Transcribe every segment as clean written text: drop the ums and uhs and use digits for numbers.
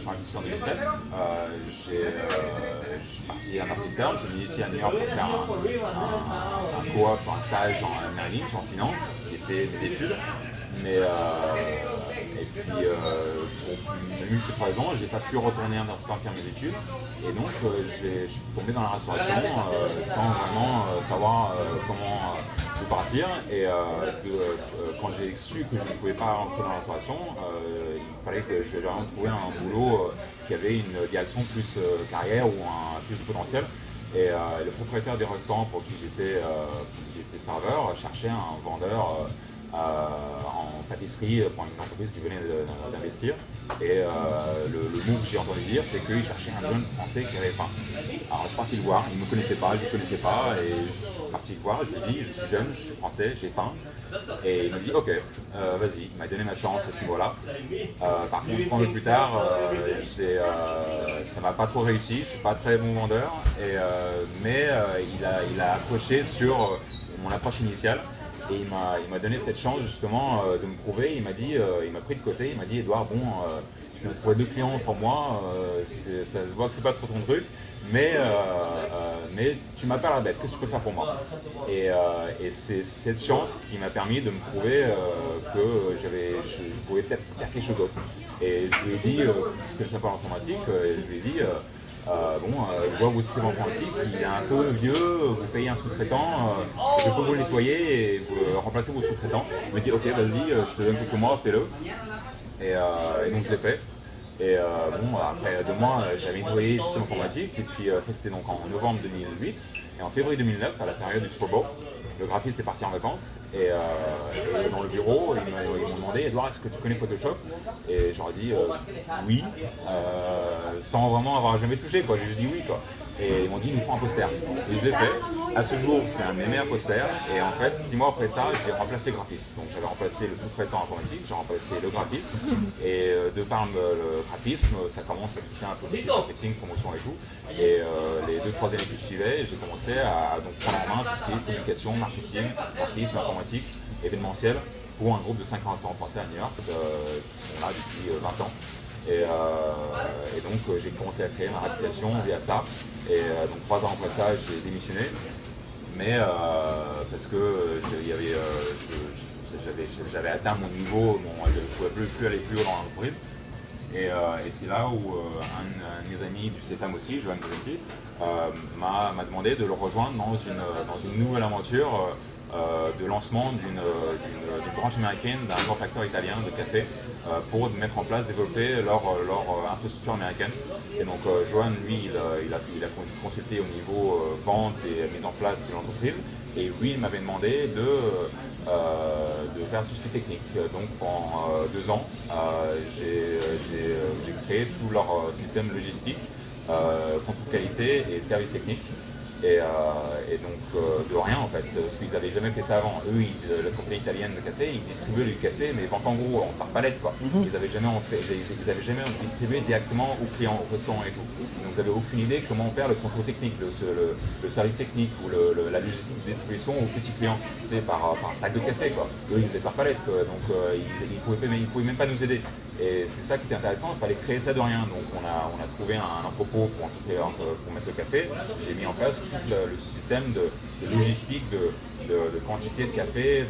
suis investi en 2007. Je suis parti à Northeastern, je suis venu ici à New York pour faire un co-op, un stage en Merrill Lynch, en finance, qui était mes études. Et puis, pour une multiples raisons, j'ai pas pu retourner dans ce temps faire mes études. Et donc, je suis tombé dans la restauration sans vraiment savoir comment partir. Et quand j'ai su que je ne pouvais pas rentrer dans la restauration, il fallait que je vraiment trouver un boulot qui avait une direction plus carrière ou plus de potentiel. Et le propriétaire des restaurants pour qui j'étais serveur cherchait un vendeur en pâtisserie pour une entreprise qui venait d'investir. Et le mot que j'ai entendu dire, c'est qu'il cherchait un jeune français qui avait faim. Alors je suis parti le voir, il ne me connaissait pas, je ne connaissais pas, et je suis parti le voir, je lui ai dit, je suis jeune, je suis français, j'ai faim. Et il m'a dit, ok, vas-y, il m'a donné ma chance à ce niveau-là. Par contre, 3 mois plus tard, ça m'a pas trop réussi, je suis pas très bon vendeur, mais il a accroché sur mon approche initiale. Et il m'a donné cette chance justement de me prouver. Il m'a pris de côté, il m'a dit, Edouard, bon, tu viens de trouver 2 clients pour moi, ça se voit que c'est pas trop ton truc, mais tu m'as pas l'air bête, qu'est-ce que tu peux faire pour moi? Et c'est cette chance qui m'a permis de me prouver que je pouvais peut-être faire quelque chose d'autre. Et je lui ai dit, je connaissais pas l'informatique, et je lui ai dit, je vois votre système informatique, il est un peu vieux, vous payez un sous-traitant, je peux vous le nettoyer et vous remplacer vos sous-traitants. Il m'a dit, ok, vas-y, je te donne quelques mois, fais-le. Et donc je l'ai fait. Et après 2 mois, j'avais nettoyé le système informatique, et puis ça c'était donc en novembre 2008. Et en février 2009, à la période du Super Bowl, le graphiste est parti en vacances, et dans le bureau, ils m'ont demandé, Edouard, est-ce que tu connais Photoshop? Et j'aurais dit oui, sans vraiment avoir jamais touché, quoi. J'ai juste dit oui, quoi. Et ils m'ont dit, il nous faut un poster. Et je l'ai fait. À ce jour, c'est un de mes meilleurs posters. Et en fait, 6 mois après ça, j'ai remplacé le graphiste. Donc j'avais remplacé le sous-traitant informatique, j'ai remplacé le graphiste. Et de par le graphisme, ça commence à toucher un peu de marketing, promotion et tout. Et les 2-3 années qui suivaient, j'ai commencé à donc, prendre en main tout ce qui est communication, marketing, graphisme, informatique, événementiel, pour un groupe de 5 restaurants français à New York qui sont là depuis 20 ans. Et donc j'ai commencé à créer ma réputation via ça. Et donc 3 ans après ça, j'ai démissionné. Mais parce que j'avais atteint mon niveau, je ne pouvais plus aller plus haut dans l'entreprise. Et c'est là où un de mes amis du CFAM aussi, Johan Gozzetti, m'a demandé de le rejoindre dans une nouvelle aventure de lancement d'une branche américaine d'un grand facteur italien de café pour mettre en place, développer leur infrastructure américaine. Et donc Johan, lui, il a consulté au niveau vente et mise en place de l'entreprise. Et lui, il m'avait demandé de faire tout ce qui est technique. Donc pendant 2 ans, j'ai créé tout leur système logistique, contrôle qualité et service technique. Et donc de rien en fait, parce qu'ils n'avaient jamais fait ça avant. Eux, la compagnie italienne de café, ils distribuaient du café, mais en gros, par palette quoi. Ils n'avaient jamais distribué directement aux clients, au restaurant et tout. Donc vous n'avez aucune idée comment faire le contrôle technique, le service technique ou la logistique de distribution aux petits clients, par sac de café quoi. Eux, ils faisaient par palette, donc ils ne pouvaient même pas nous aider. Et c'est ça qui était intéressant, il fallait créer ça de rien. Donc on a trouvé un entrepôt pour mettre le café. J'ai mis en place tout le système de logistique, de quantité de café,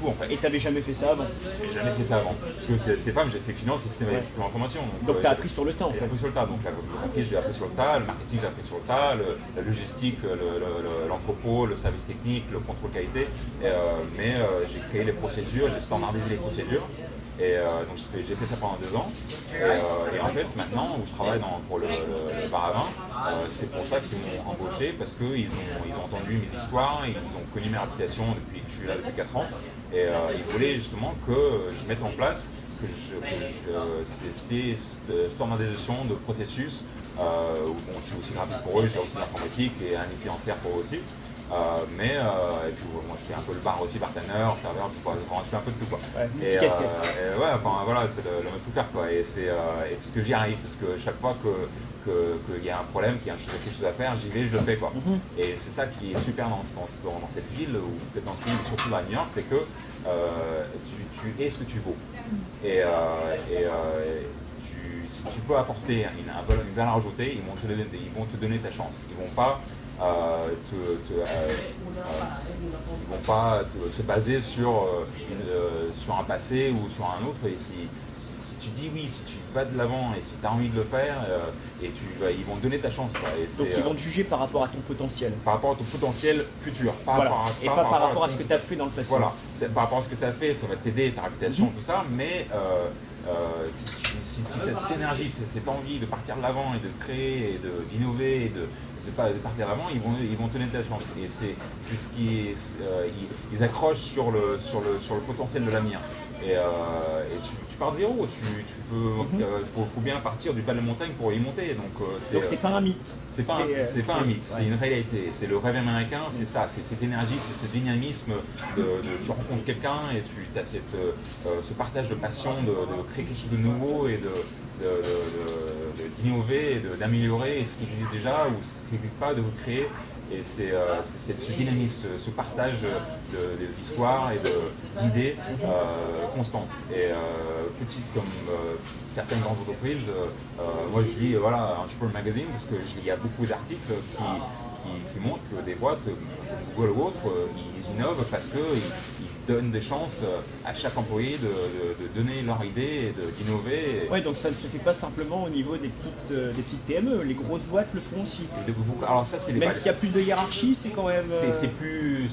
tout en fait. Et tu n'avais jamais fait ça avant? J'ai jamais fait ça avant. Parce que c'est pas, j'ai fait finance et système d'information. Donc tu as appris sur le tas en fait. J'ai appris sur le tas. Donc le graphisme, j'ai appris sur le tas, le marketing, j'ai appris sur le tas, la logistique, l'entrepôt, le service technique, le contrôle qualité. Mais j'ai créé les procédures, j'ai standardisé les procédures. Et donc j'ai fait ça pendant 2 ans. Et en fait, maintenant où je travaille pour le bar à vin, c'est pour ça qu'ils m'ont embauché, parce qu'ils ont entendu mes histoires, ils ont connu mes réputations depuis que je suis là depuis 4 ans. Et ils voulaient justement que je mette en place ces standardisations de processus. Je suis aussi graphiste pour eux, j'ai aussi l'informatique et un financière pour eux aussi. Et puis moi je fais un peu le bar aussi, bartender, serveur, je fais un peu de tout quoi. Ouais, casquette. Voilà, c'est le tout faire quoi. Et parce que j'y arrive, parce que chaque fois qu'il y a un problème, qu'il y a quelque chose à faire, j'y vais, je le fais quoi. Et c'est ça qui est super dans cette ville, ou peut-être dans ce pays, mais surtout à New York, c'est que tu es ce que tu vaux. si tu peux apporter une valeur ajoutée, ils vont te donner ta chance. Ils vont pas ils vont pas se baser sur un passé ou sur un autre. Et si tu dis oui, si tu vas de l'avant et si tu as envie de le faire, ils vont te donner ta chance. Quoi. Donc ils vont te juger par rapport à ton potentiel. Par rapport à ton potentiel futur. Voilà. Et pas par rapport à ce que tu as fait dans le passé. Voilà, par rapport à ce que tu as fait, ça va t'aider, ta réputation, tout ça, mais si tu as cette énergie, cette envie de partir de l'avant et de créer, et d'innover, et de partir de l'avant, ils vont te donner ta chance. Et c'est ce qui ils accrochent sur le potentiel de l'avenir. Et tu pars de zéro, faut bien partir du bas de la montagne pour y monter. Donc c'est pas un mythe. C'est pas un mythe, c'est une réalité. C'est le rêve américain, c'est ça, c'est cette énergie, c'est ce dynamisme tu rencontres quelqu'un et tu as ce partage de passion de créer quelque chose de nouveau et d'innover, d'améliorer ce qui existe déjà ou ce qui n'existe pas, de vous créer. Et c'est ce dynamisme, ce partage d'histoires et d'idées constantes. Et petites comme certaines grandes entreprises, moi je lis Entrepreneur Magazine parce que il y a beaucoup d'articles qui montrent que des boîtes, Google ou autres, ils innovent parce qu'ils donnent des chances à chaque employé de donner leur idée et d'innover. Ouais, donc ça ne se fait pas simplement au niveau des petites PME, les grosses boîtes le font aussi. Alors ça, c'est même s'il y a plus de hiérarchie, c'est quand même... C'est plus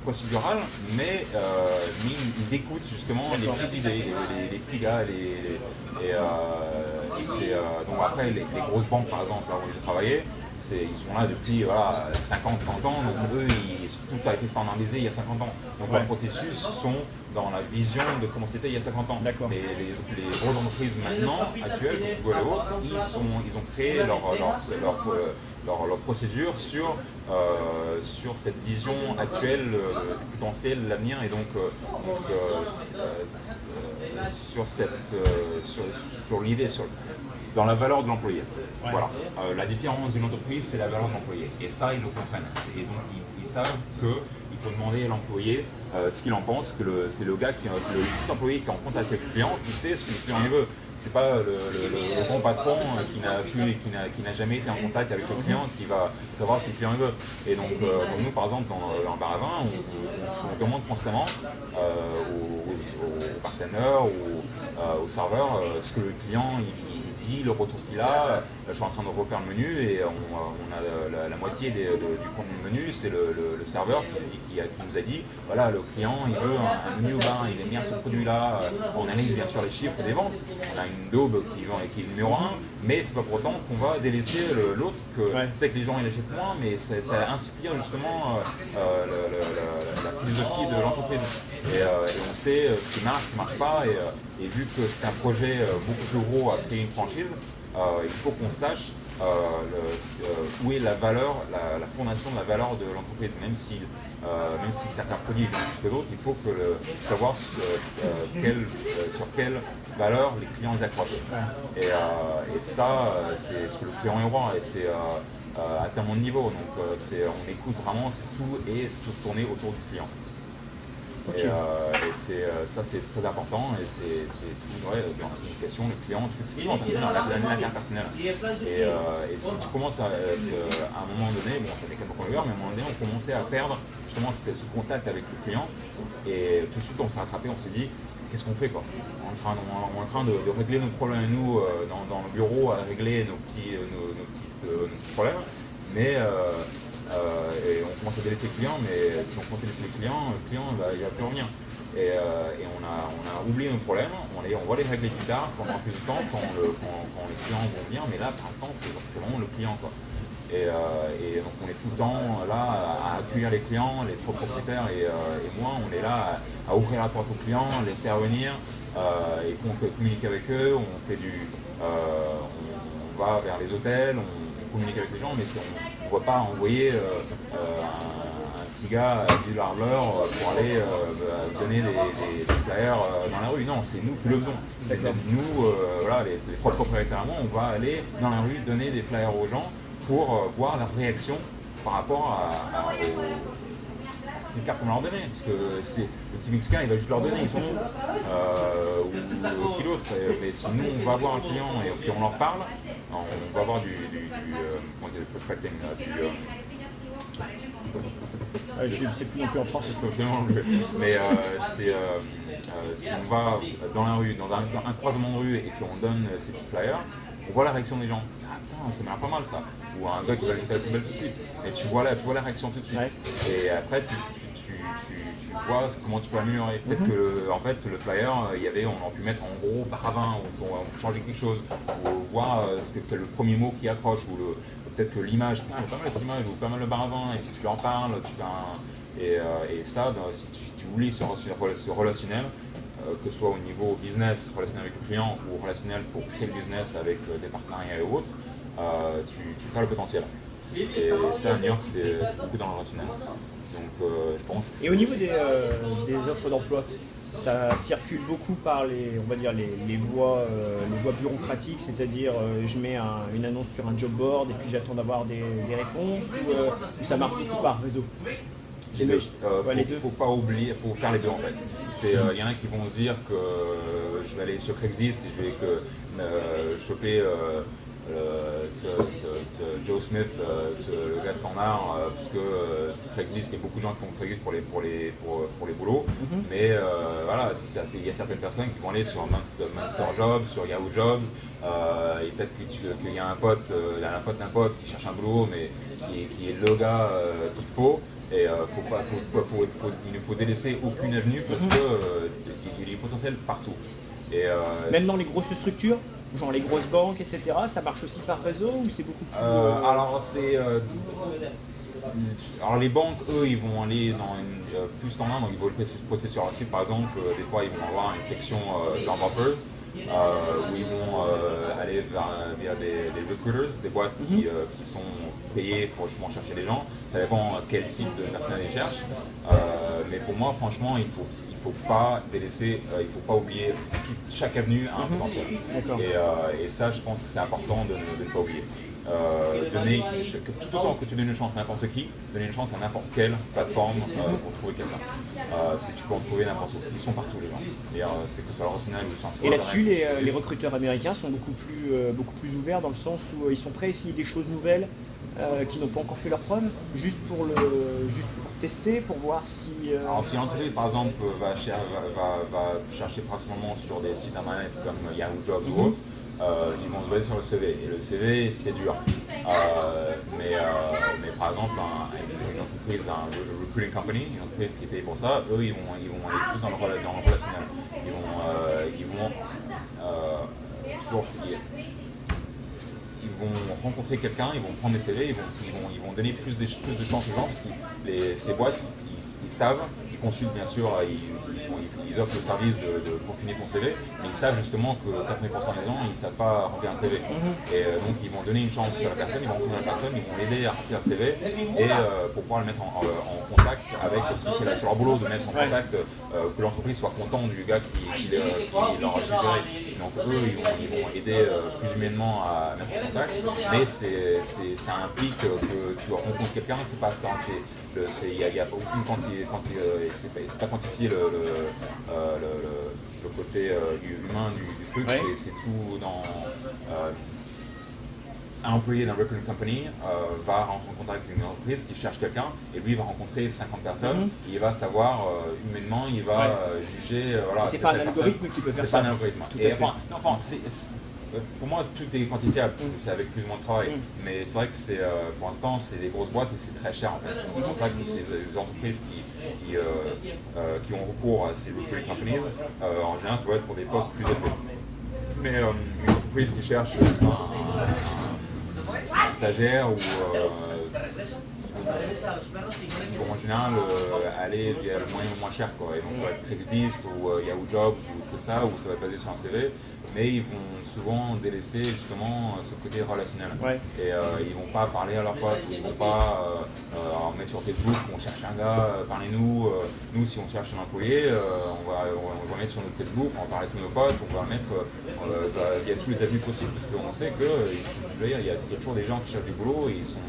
procédural, mais ils écoutent justement les petites idées, les petits gars, donc après les grosses banques par exemple, là où j'ai travaillé, ils sont là depuis 50, 100 ans, donc eux, tout a été standardisé il y a 50 ans. Donc leurs processus sont dans la vision de comment c'était il y a 50 ans. Mais les grosses entreprises maintenant, actuelles, comme Google et autres, ils ont créé leur procédure sur cette vision actuelle du potentiel, de l'avenir, et donc sur l'idée, dans la valeur de l'employé. Ouais. Voilà. La différence d'une entreprise, c'est la valeur de l'employé. Et ça, ils le comprennent. Et donc, ils savent qu'il faut demander à l'employé ce qu'il en pense, que c'est le gars, c'est le petit employé qui est en contact avec le client, qui sait ce que le client veut. C'est pas le grand patron qui n'a jamais été en contact avec le client qui va savoir ce que le client veut. Et donc, nous, par exemple, dans bar à vin, on demande constamment aux partenaires ou aux serveurs ce que le client dit, le retour qu'il a. Je suis en train de refaire le menu et on a la moitié du contenu du menu, c'est le serveur qui nous a dit voilà, le client il veut un menu au bain, il aime bien ce produit-là. On analyse bien sûr les chiffres des ventes. On a une daube qui est numéro 1, mais c'est pas pour autant qu'on va délaisser l'autre, que peut-être que les gens ils achètent moins, mais ça inspire justement la philosophie de l'entreprise. Et on sait ce qui marche pas, et vu que c'est un projet beaucoup plus gros à créer une franchise, il faut qu'on sache où est la valeur, la fondation de la valeur de l'entreprise, même si certains produits vendent plus que d'autres, il faut savoir sur quelle valeur les clients les accrochent. Et ça, c'est ce que le client est roi, et c'est à tellement de niveaux. Donc on écoute vraiment, tout est tourné autour du client. Okay. Ça c'est très important, et c'est tout dans la communication, le client, tout c'est l'interpersonnel. Et si tu commences à un moment donné, bon ça fait quelques heures, mais à un moment donné on commençait à perdre justement ce contact avec le client, et tout de suite on s'est rattrapé, on s'est dit qu'est-ce qu'on fait quoi. On est en train de régler nos problèmes, nous dans le bureau, à régler nos petits problèmes, mais et on commence à délaisser le client, mais si on commence à délaisser le client il va plus revenir. Et on a oublié nos problèmes, on va les régler plus tard, pendant plus de temps, quand les clients vont venir, mais là pour l'instant c'est vraiment le client quoi. Et donc on est tout le temps là à accueillir les clients, les propriétaires et moi, on est là à ouvrir la porte aux clients, les faire venir et qu'on peut communiquer avec eux. On fait on va vers les hôtels, on communique avec les gens, mais on ne va pas envoyer un petit gars du larbleur pour aller donner des flyers dans la rue. Non, c'est nous qui le faisons. Nous, les trois propriétaires à moi, on va aller dans la rue donner des flyers aux gens pour voir leur réaction par rapport petites cartes qu'on leur donner, parce que le petit Mexicain il va juste leur donner, ils s'en foutent. Ou qui d'autre. Mais si nous on va voir un client et puis on leur parle, on va avoir du prospecting, Je ne sais plus non plus en France. mais si on va dans la rue, dans un croisement de rue et qu'on donne ces petits flyers, on voit la réaction des gens. Ah putain, ça m'a l'air pas mal ça. Ou un gars qui va jeter la poubelle tout de suite. Et tu vois la réaction tout de suite. Ouais. Et après, tu vois comment tu peux améliorer. Peut-être que en fait, le flyer, on aurait pu mettre en gros paravent, ou on peut changer quelque chose, ou voir le premier mot qui accroche, ou peut-être que l'image, pas mal cette image, ou pas mal le paravent, et puis tu leur parles, tu fais et ça, si tu oublies ce relationnel, que ce soit au niveau business, relationnel avec le client, ou relationnel pour créer le business avec des partenariats et autres, tu crées le potentiel. Et ça, à New York, c'est beaucoup dans le relationnel. Donc, je pense que et au niveau des offres d'emploi, ça circule beaucoup par on va dire les voies bureaucratiques, c'est-à-dire je mets une annonce sur un job board et puis j'attends d'avoir des réponses, ou ça marche beaucoup par réseau? Les deux. Faut pas oublier, faut faire les deux en fait. Il y en a qui vont se dire que je vais aller sur Craigslist et je vais choper Joe Smith, le gars standard, parce que Craigslist, il y a beaucoup de gens qui font Craigslist pour les boulots, mais voilà, il y a certaines personnes qui vont aller sur Monster Jobs, sur Yahoo Jobs, et peut-être qu'il y a un pote d'un pote qui cherche un boulot, mais qui est le gars qu'il te faut. Et il ne faut délaisser aucune avenue parce qu'il est potentiel partout. Et, même dans les grosses structures, genre les grosses banques, etc., ça marche aussi par réseau ou c'est beaucoup plus... Alors les banques, eux, ils vont aller dans plus standard, donc ils vont le poster sur leur site par exemple. Des fois, ils vont avoir une section job offers. Où ils vont aller via des recruiters, des boîtes qui sont payées pour justement chercher les gens. Ça dépend quel type de personnel ils cherchent. Mais pour moi, franchement, il faut pas délaisser, il faut pas oublier chaque avenue a un potentiel. Et ça, je pense que c'est important de ne pas oublier. Tout autant que tu donnes une chance à n'importe qui, donner une chance à n'importe quelle plateforme pour trouver quelqu'un. Parce que tu peux en trouver n'importe où. Ils sont partout les gens. C'est que ce soit le relationnel ou sur un site. Et là-dessus, les recruteurs américains sont beaucoup plus ouverts dans le sens où ils sont prêts à essayer des choses nouvelles qui n'ont pas encore fait leur preuve, juste pour tester, pour voir si... Alors si l'entreprise par exemple va chercher principalement sur des sites internet comme Yahoo Jobs ou autre, ils vont se baser sur le CV. Et le CV, c'est dur. Mais par exemple, une entreprise, un recruiting company, une entreprise qui est payée pour ça, eux, ils vont aller plus dans le relationnel. Ils vont rencontrer quelqu'un, ils vont prendre des CV, ils vont donner plus de chance aux gens parce que ces boîtes, ils savent, ils consultent bien sûr, ils offrent le service pour finir ton CV, mais ils savent justement que 80% des gens, ils ne savent pas remplir un CV. Et donc ils vont donner une chance à la personne, ils vont rencontrer la personne, ils vont l'aider à remplir un CV et pour pouvoir le mettre en contact avec, parce que c'est leur boulot de mettre en contact, que l'entreprise soit content du gars qui leur a suggéré. Donc eux, ils vont aider plus humainement à mettre en contact, mais ça implique que tu rencontres quelqu'un, c'est pas il n'y a aucune c'est pas quantifié le côté humain du truc, c'est tout dans un employé d'un recruiting company va rentrer en contact avec une entreprise qui cherche quelqu'un et lui il va rencontrer 50 personnes et il va savoir humainement, il va juger c'est pas un algorithme qui peut faire ça. C'est pas un algorithme. Pour moi, tout est quantifiable, c'est avec plus ou moins de travail. Mais c'est vrai que pour l'instant, c'est des grosses boîtes et c'est très cher en fait. C'est pour ça que ces entreprises qui ont recours à ces recruiting companies, en général, ça va être pour des postes plus élevés. Mais une entreprise qui cherche un stagiaire ou en général aller via le moyen le moins cher quoi. Et donc ça va être Craigslist ou Yahoo Jobs ou tout ça, où ça va être basé sur un CV, mais ils vont souvent délaisser justement ce côté relationnel. Et ils vont pas parler à leurs potes, ils vont pas en mettre sur Facebook, on cherche un gars, parlez-nous. Nous si on cherche un employé, on va mettre sur notre Facebook, on va parler à tous nos potes, on va mettre il y a tous les avenues possibles parce qu'on sait que il y a toujours des gens qui cherchent du boulot et ils sont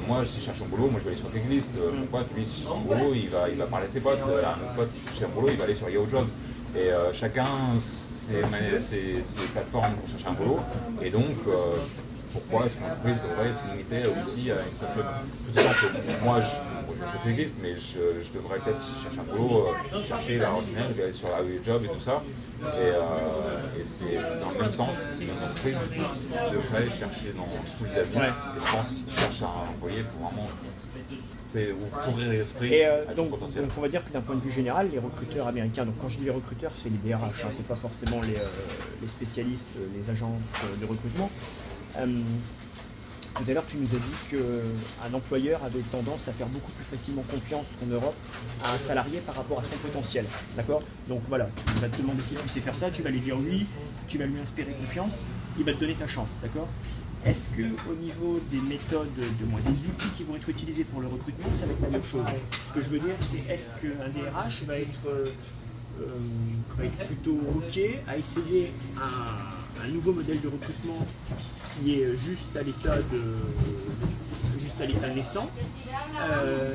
moi, si je cherche un boulot, moi je vais aller sur Craigslist. Mon pote, lui, si il cherche un boulot, il va parler à ses potes. Un autre pote qui cherche un boulot, il va aller sur Yahoo Jobs. Et chacun ses plateformes pour chercher un boulot. Et donc, pourquoi est-ce qu'une entreprise devrait se limiter aussi à une certaine. Tout exemple, moi, je vais sur Craigslist, mais je devrais peut-être, si je cherche un boulot, chercher la renseignage, aller sur Yahoo Jobs et tout ça. Et c'est dans le même sens, si une entreprise devrait chercher dans tous les avis. Ouais. Et je pense que si tu cherches un employé, il faut vraiment t'ouvrir l'esprit Et à ton donc, potentiel. on va dire que d'un point de vue général, les recruteurs américains, donc quand je dis les recruteurs, c'est les DRH, hein, c'est pas forcément les spécialistes, les agences de recrutement. Tout à l'heure, tu nous as dit qu'un employeur avait tendance à faire beaucoup plus facilement confiance en Europe à un salarié par rapport à son potentiel. D'accord? Donc voilà, tu vas te demander si tu sais faire ça, tu vas lui dire oui, tu vas lui inspirer confiance, il va te donner ta chance. D'accord? Est-ce qu'au niveau des méthodes, des outils qui vont être utilisés pour le recrutement, ça va être la même chose? Ce que je veux dire, c'est est-ce qu'un DRH va être plutôt OK à essayer un nouveau modèle de recrutement qui est juste à l'état naissant,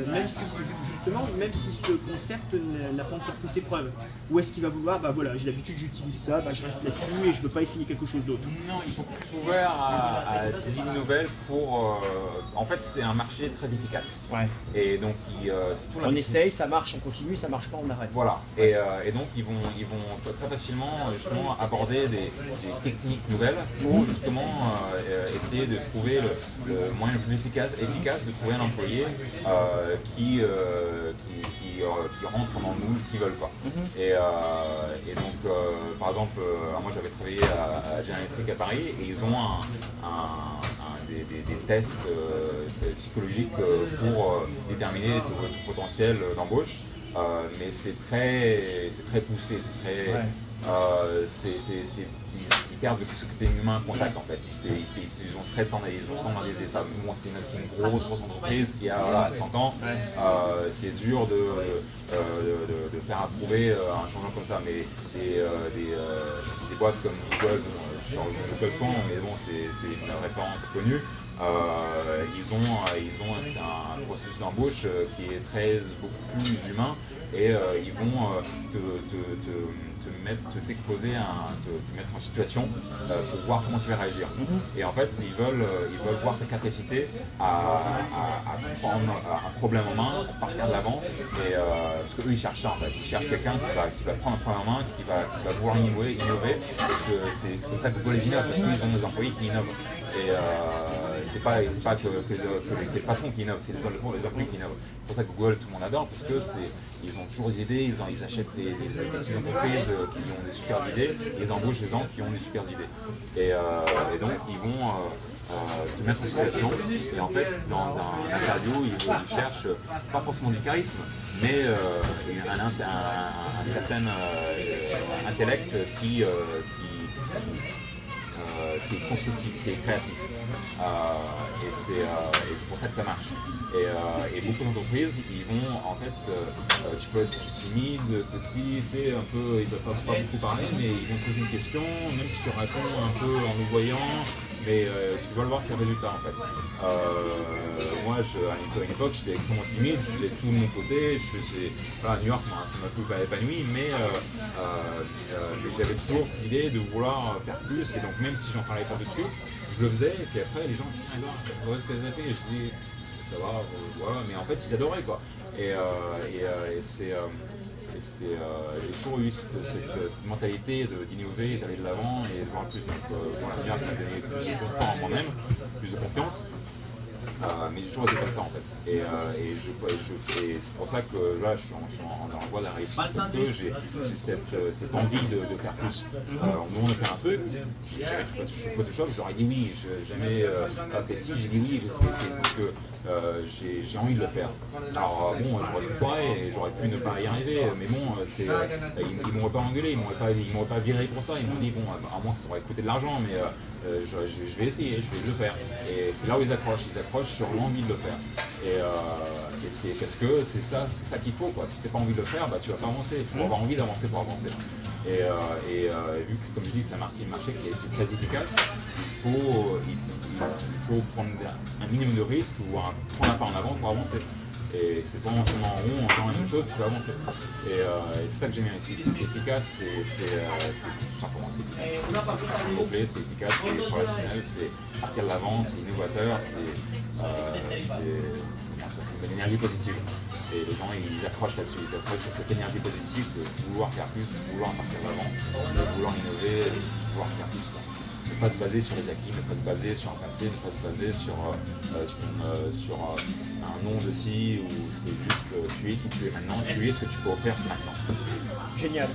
même si justement, même si ce concept n'a pas encore fait ses preuves. Ou est-ce qu'il va vouloir, bah voilà, j'ai l'habitude, j'utilise ça, bah je reste là-dessus et je ne veux pas essayer quelque chose d'autre? Non, ils sont plus ouverts à des idées nouvelles pour. En fait, c'est un marché très efficace. Ouais. Et donc, c'est tout On essaye, ça marche, on continue, ça marche pas, on arrête. Voilà. Et donc, ils vont très facilement justement aborder des techniques nouvelles pour justement essayer de trouver le moyen le plus efficace de trouver un employé qui rentre dans le moule qu'ils veulent, quoi. Et donc, par exemple, moi j'avais travaillé à General Electric à Paris et ils ont des tests psychologiques pour déterminer ton potentiel d'embauche. Mais c'est très poussé, ils perdent ce côté humain contact en fait. Ils ont standardisé ça. Bon, c'est une grosse entreprise qui a 100 ans. C'est dur de faire approuver un changement comme ça. Mais des boîtes comme Google, sur Google Point, mais bon, c'est une référence connue. Ils ont un processus d'embauche qui est beaucoup plus humain et ils vont t'exposer, te mettre en situation pour voir comment tu vas réagir. Et en fait, ils veulent voir ta capacité à prendre un problème en main, pour partir de l'avant. Parce qu'eux, ils cherchent ça en fait. Ils cherchent quelqu'un qui va prendre un problème en main, qui va vouloir innover. Parce que c'est comme ça que Google les innove, parce qu'ils ont des employés qui innovent. Et c'est pas que les patrons qui innovent, c'est les employés qui innovent. C'est pour ça que Google, tout le monde adore, parce que ils ont toujours des idées, ils achètent des petites entreprises qui ont des super idées, ils embauchent des gens qui ont des super idées. Et donc ils vont te mettre en situation. Et en fait, dans un interview, ils cherchent pas forcément du charisme, mais un certain intellect qui est constructif, qui est créatif. Et c'est pour ça que ça marche. Et beaucoup d'entreprises, ils vont en fait, tu peux être timide, petit, tu sais, un peu, ils ne peuvent pas beaucoup parler, mais ils vont te poser une question, même si tu réponds un peu en nous voyant, mais ce qu'ils veulent voir, c'est le résultat en fait. Moi, à une époque, j'étais extrêmement timide, je faisais tout de mon côté, à New York, moi, ça m'a plus épanoui, mais j'avais toujours cette idée de vouloir faire plus, et donc même si j'en parlais pas tout de suite, je le faisais, et puis après les gens me disaient, tu vois ce que j'ai fait, et je dis, ça va, voilà, mais en fait ils adoraient quoi. Et j'ai toujours eu cette mentalité d'innover, d'aller de l'avant et de voir plus. Donc l'avenir m'a donné plus de confort en moi-même, plus de confiance. Mais j'ai toujours été comme ça en fait. Et c'est pour ça que là je suis dans la voie de la réussite parce que j'ai cette envie de faire plus. On me demande de faire un truc, j'ai jamais touché Photoshop, je leur ai dit oui, j'ai jamais pas fait ci, j'ai dit oui, c'est parce que j'ai envie de le faire. Alors bon, j'aurais pu foirer et j'aurais pu ne pas y arriver, mais bon, ils m'auraient pas engueulé, ils m'auraient pas viré pour ça, ils m'ont dit bon, à moins que ça aurait coûté de l'argent, mais je vais essayer, je vais le faire. Et c'est là où ils accrochent sur l'envie de le faire. Et c'est parce que c'est ça qu'il faut, quoi. Si tu n'as pas envie de le faire, bah, tu vas pas avancer. Il faut avoir envie d'avancer pour avancer. Et vu que, comme je dis, c'est un marché qui est très efficace, il faut prendre un minimum de risque ou prendre un pas en avant pour avancer. Et c'est pas en tournant en rond, en faisant la même chose, tu vas avancer. Et c'est ça que j'aime bien ici. C'est efficace, c'est tout simplement c'est efficace. C'est complet, c'est efficace, c'est relationnel, c'est partir de l'avant, c'est innovateur, c'est une énergie positive. Et les gens ils accrochent là-dessus, ils accrochent sur cette énergie positive de vouloir faire plus, de vouloir partir de l'avant, de vouloir innover, de vouloir faire plus. Ne pas se baser sur les acquis, ne pas se baser sur un passé, ne pas se baser sur un nom de ci, ou c'est juste tu es qui tu es maintenant, tu es ce que tu peux offrir maintenant. Génial.